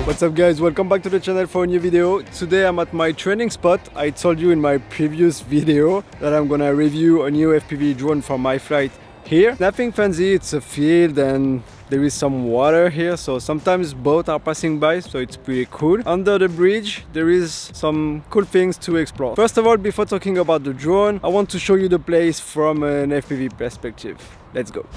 What's up guys, welcome back to the channel for a new video. Today I'm at my training spot. I told you in my previous video that I'm gonna review a new FPV drone from iFlight here. Nothing fancy, it's a field and there is some water here, so sometimes boats are passing by, so it's pretty cool. Under the bridge there is some cool things to explore. First of all, before talking about the drone, I want to show you the place from an FPV perspective. Let's go.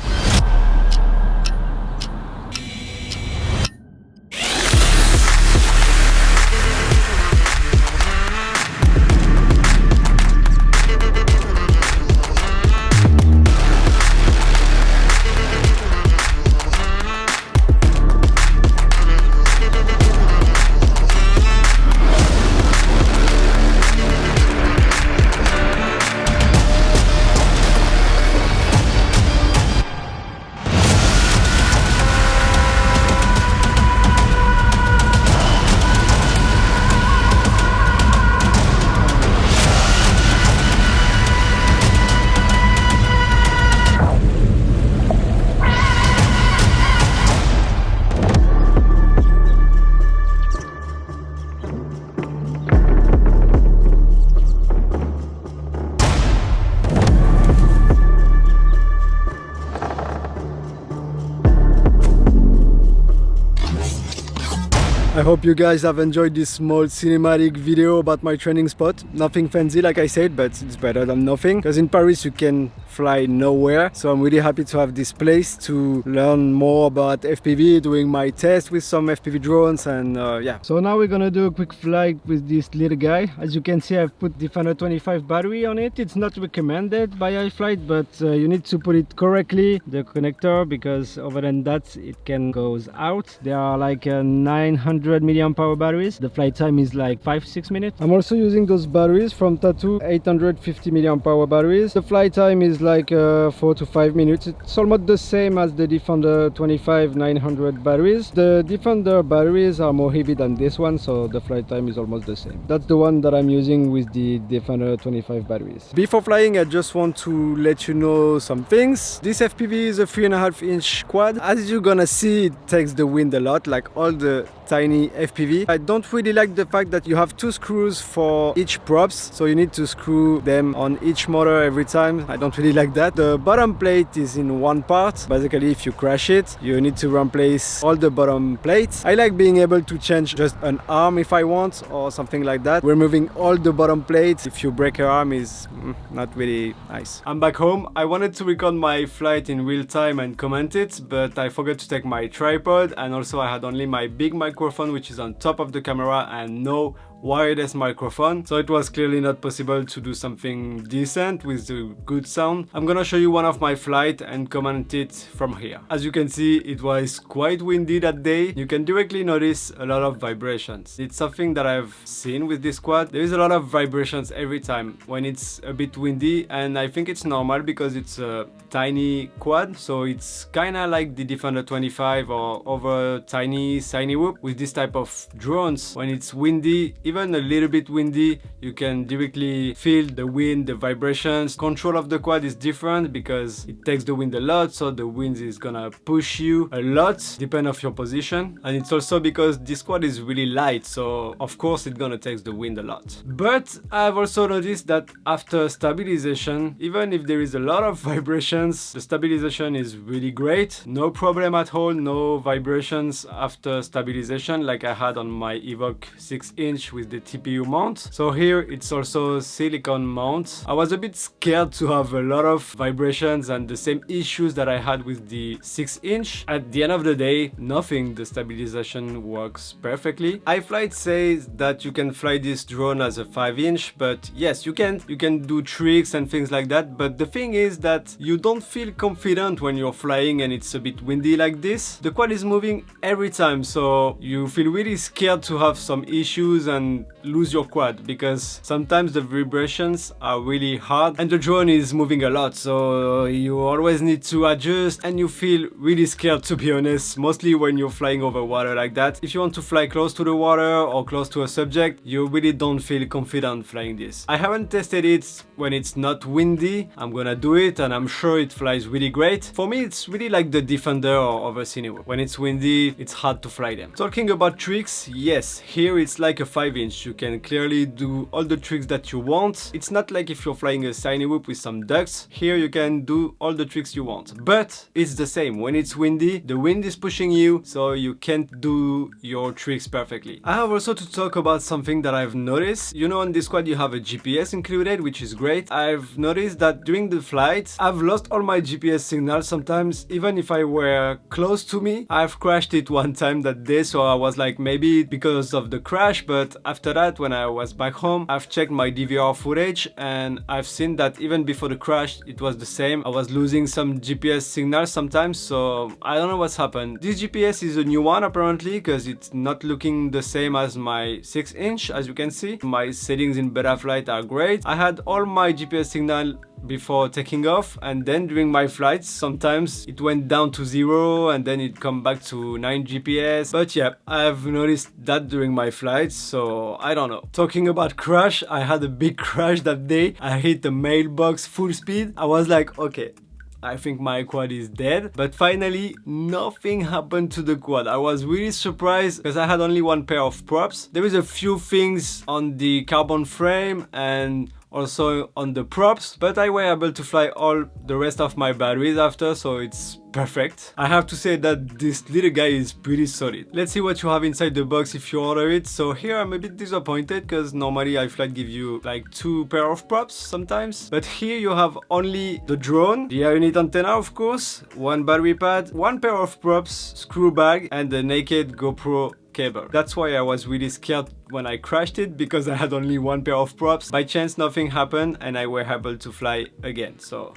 I hope you guys have enjoyed this small cinematic video about my training spot. Nothing fancy like I said, but it's better than nothing, because in Paris you can fly nowhere. So I'm really happy to have this place to learn more about FPV, doing my test with some FPV drones, and yeah. So now we're gonna do a quick flight with this little guy. As you can see, I've put the 125 battery on it. It's not recommended by iFlight, but you need to put it correctly, the connector, because other than that it can goes out. There are like 900 milliamp hour batteries. The flight time is like 5-6 minutes. I'm also using those batteries from Tattoo, 850 milliamp hour batteries. The flight time is like 4 to 5 minutes. It's almost the same as the Defender 25 900 batteries. The Defender batteries are more heavy than this one, so the flight time is almost the same. That's the one that I'm using with the Defender 25 batteries. Before flying, I just want to let you know some things. This FPV is a 3.5 inch quad. As you're gonna see, it takes the wind a lot, like all the tiny FPV. I don't really like the fact that you have 2 screws for each props, so you need to screw them on each motor every time. I don't really like that. The bottom plate is in one part. Basically, if you crash it, you need to replace all the bottom plates. I like being able to change just an arm if I want, or something like that. Removing all the bottom plates if you break your arm is not really nice. I'm back home. I wanted to record my flight in real time and comment it, but I forgot to take my tripod, and also I had only my big microphone, which is on top of the camera, and no wireless microphone, so it was clearly not possible to do something decent with the good sound. I'm gonna show you one of my flight and comment it from here. As you can see, it was quite windy that day. You can directly notice a lot of vibrations. It's something that I've seen with this quad. There is a lot of vibrations every time when it's a bit windy, and I think it's normal because it's a tiny quad, so it's kinda like the Defender 25 or other tiny whoop. With this type of drones, when it's windy, even a little bit windy, you can directly feel the wind, the vibrations. Control of the quad is different because it takes the wind a lot, so the wind is gonna push you a lot depending on your position. And it's also because this quad is really light, so of course it's gonna take the wind a lot. But I've also noticed that after stabilization, even if there is a lot of vibrations, the stabilization is really great. No problem at all, no vibrations after stabilization like I had on my Evoque 6 inch with the TPU mount. So here it's also silicone mount. I was a bit scared to have a lot of vibrations and the same issues that I had with the 6 inch. At the end of the day, nothing, the stabilization works perfectly. iFlight says that you can fly this drone as a 5 inch, but yes, you can do tricks and things like that, but the thing is that you don't feel confident when you're flying and it's a bit windy like this. The quad is moving every time, so you feel really scared to have some issues and can lose your quad, because sometimes the vibrations are really hard and the drone is moving a lot, so you always need to adjust and you feel really scared, to be honest, mostly when you're flying over water like that. If you want to fly close to the water or close to a subject, you really don't feel confident flying this. I haven't tested it when it's not windy. I'm gonna do it and I'm sure it flies really great. For me, it's really like the Defender or other Cinewhoop. When it's windy, it's hard to fly them. Talking about tricks, yes, here it's like a 5-inch. You can clearly do all the tricks that you want. It's not like if you're flying a Cinewhoop with some ducks. Here you can do all the tricks you want, but it's the same. When it's windy, the wind is pushing you, so you can't do your tricks perfectly. I have also to talk about something that I've noticed. You know, on this quad you have a GPS included, which is great. I've noticed that during the flight, I've lost all my GPS signal sometimes, even if I were close to me. I've crashed it one time that day, so I was like, maybe because of the crash, but after that, when I was back home, I've checked my DVR footage and I've seen that even before the crash, it was the same. I was losing some GPS signals sometimes, so I don't know what's happened. This GPS is a new one apparently, because it's not looking the same as my 6-inch, as you can see. My settings in Betaflight are great. I had all my GPS signal before taking off, and then during my flights sometimes it went down to 0 and then it come back to 9 GPS. But yeah, I've noticed that during my flights, so I don't know. Talking about crash, I had a big crash that day. I hit the mailbox full speed. I was like, okay, I think my quad is dead, but finally nothing happened to the quad. I was really surprised because I had only one pair of props. There is a few things on the carbon frame and also on the props, but I were able to fly all the rest of my batteries after, so it's perfect. I have to say that this little guy is pretty solid. Let's see what you have inside the box if you order it. So here I'm a bit disappointed because normally iFlight give you like 2 pair of props sometimes, but here you have only the drone, the Air Unit antenna of course, 1 battery pad, 1 pair of props, screw bag, and the Naked GoPro cable. That's why I was really scared when I crashed it, because I had only 1 pair of props. By chance nothing happened and I were able to fly again, so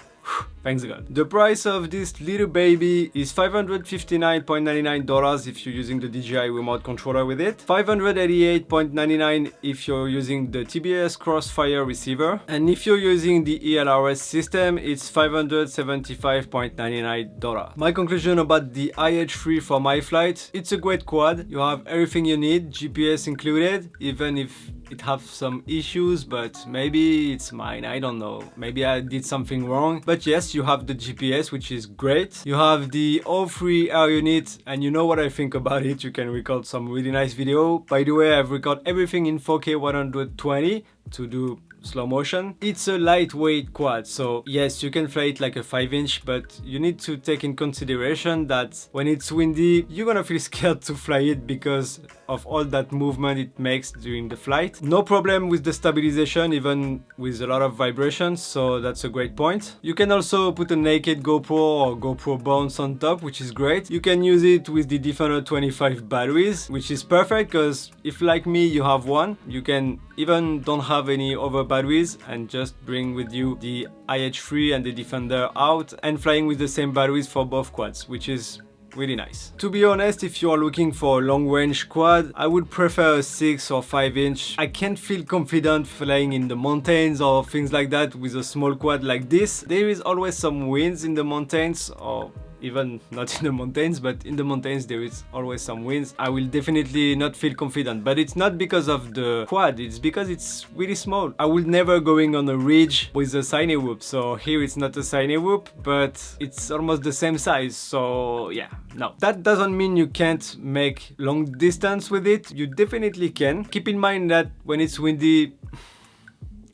thanks God. The price of this little baby is $559.99 if you're using the DJI remote controller with it, $588.99 if you're using the TBS Crossfire receiver, and if you're using the ELRS system, it's $575.99. My conclusion about the IH3 from iFlight: it's a great quad. You have everything you need, GPS included, even if it have some issues, but maybe it's mine, I don't know, maybe I did something wrong. But yes, you have the GPS, which is great. You have the O3 Air Unit, and you know what I think about it. You can record some really nice video. By the way, I've recorded everything in 4K 120 to do slow motion. It's a lightweight quad, so yes, you can fly it like a 5-inch, but you need to take in consideration that when it's windy, you're gonna feel scared to fly it because of all that movement it makes during the flight. No problem with the stabilization, even with a lot of vibrations, so that's a great point. You can also put a Naked GoPro or GoPro Bounce on top, which is great. You can use it with the Defender 25 batteries, which is perfect because if like me you have one, you can even don't have any other batteries and just bring with you the IH3 and the Defender out and flying with the same batteries for both quads, which is really nice. To be honest, if you are looking for a long range quad, I would prefer a 6 or 5-inch. I can't feel confident flying in the mountains or things like that with a small quad like this. There is always some winds in the mountains, or even not in the mountains, but in the mountains there is always some winds. I will definitely not feel confident, but it's not because of the quad, it's because it's really small. I will never going on a ridge with a Cinewhoop, so here it's not a Cinewhoop, but it's almost the same size, so yeah, no. That doesn't mean you can't make long distance with it. You definitely can. Keep in mind that when it's windy,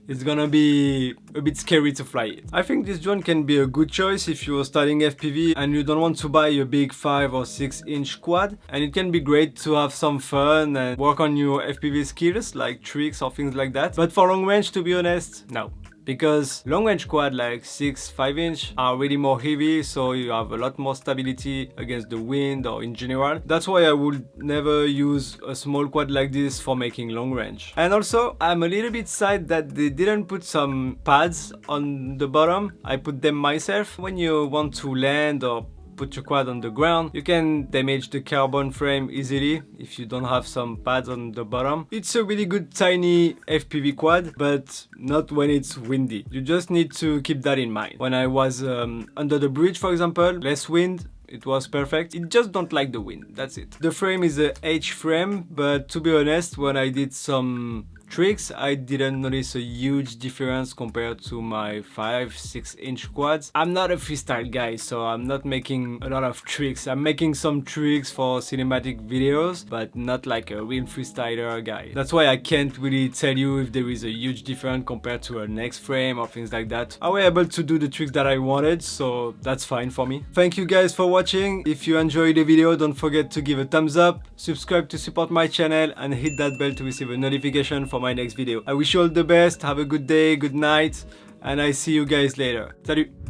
it's gonna be a bit scary to fly it. I think this drone can be a good choice if you're starting FPV and you don't want to buy a big 5 or 6-inch quad, and it can be great to have some fun and work on your FPV skills like tricks or things like that. But for long range, to be honest, no. Because long range quad like 6-5-inch are really more heavy, so you have a lot more stability against the wind or in general. That's why I would never use a small quad like this for making long range. And also I'm a little bit sad that they didn't put some pads on the bottom. I put them myself. When you want to land or put your quad on the ground. You can damage the carbon frame easily if you don't have some pads on the bottom. It's a really good tiny FPV quad, but not when it's windy. You just need to keep that in mind. When I was under the bridge, for example, less wind, it was perfect. It just don't like the wind, that's it. The frame is a H frame, but to be honest, when I did some tricks, I didn't notice a huge difference compared to my 5-6 inch quads. I'm not a freestyle guy, so I'm not making a lot of tricks. I'm making some tricks for cinematic videos, but not like a real freestyler guy. That's why I can't really tell you if there is a huge difference compared to an X frame or things like that. I was able to do the tricks that I wanted, so that's fine for me. Thank you guys for watching. If you enjoyed the video, don't forget to give a thumbs up, subscribe to support my channel, and hit that bell to receive a notification for my next video. I wish you all the best, have a good day, good night, and I see you guys later. Salut!